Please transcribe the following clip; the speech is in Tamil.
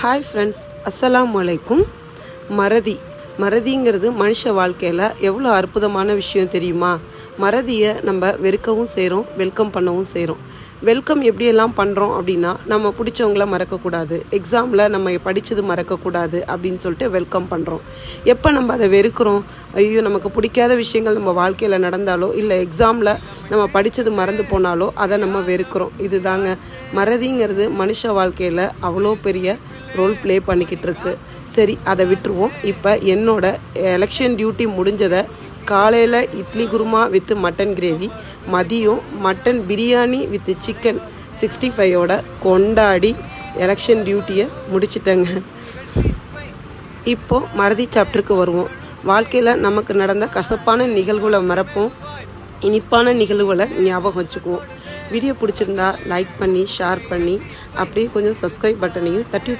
ஹாய் ஃப்ரெண்ட்ஸ், அஸ்ஸலாமு அலைக்கும். மறதிங்கிறது மனுஷ வாழ்க்கையில் எவ்வளோ அற்புதமான விஷயம் தெரியுமா? மறதியை நம்ம வெறுக்கவும் செய்கிறோம், வெல்கம் பண்ணவும் செய்கிறோம். வெல்கம் எப்படியெல்லாம் பண்ணுறோம் அப்படின்னா, நம்ம பிடிச்சவங்கள மறக்கக்கூடாது, எக்ஸாமில் நம்ம படித்தது மறக்கக்கூடாது அப்படின்னு சொல்லிட்டு வெல்கம் பண்ணுறோம். எப்போ நம்ம அதை வெறுக்கிறோம், ஐயோ நமக்கு பிடிக்காத விஷயங்கள் நம்ம வாழ்க்கையில் நடந்தாலோ இல்லை எக்ஸாமில் நம்ம படித்தது மறந்து போனாலோ அதை நம்ம வெறுக்கிறோம். இது தாங்க மறதிங்கிறது மனுஷ வாழ்க்கையில் அவ்வளோ பெரிய ரோல் ப்ளே பண்ணிக்கிட்டு இருக்கு. சரி, அதை விட்டுருவோம். இப்போ என்னோட எலெக்ஷன் டியூட்டி முடிஞ்சதை காலையில் idli kurma with mutton gravy, மதியம் மட்டன் பிரியாணி வித் சிக்கன் 65ஓட கொண்டாடி எலெக்ஷன் டியூட்டியை முடிச்சிட்டேங்க. இப்போது மறதி சாப்டருக்கு வருவோம். வாழ்க்கையில் நமக்கு நடந்த கசப்பான நிகழ்வுகளை மறப்போம், இனிப்பான நிகழ்வுகளை ஞாபகம் வச்சுக்குவோம். வீடியோ பிடிச்சிருந்தா லைக் பண்ணி ஷேர் பண்ணி அப்படியே கொஞ்சம் சப்ஸ்கிரைப் பட்டனையும் தட்டி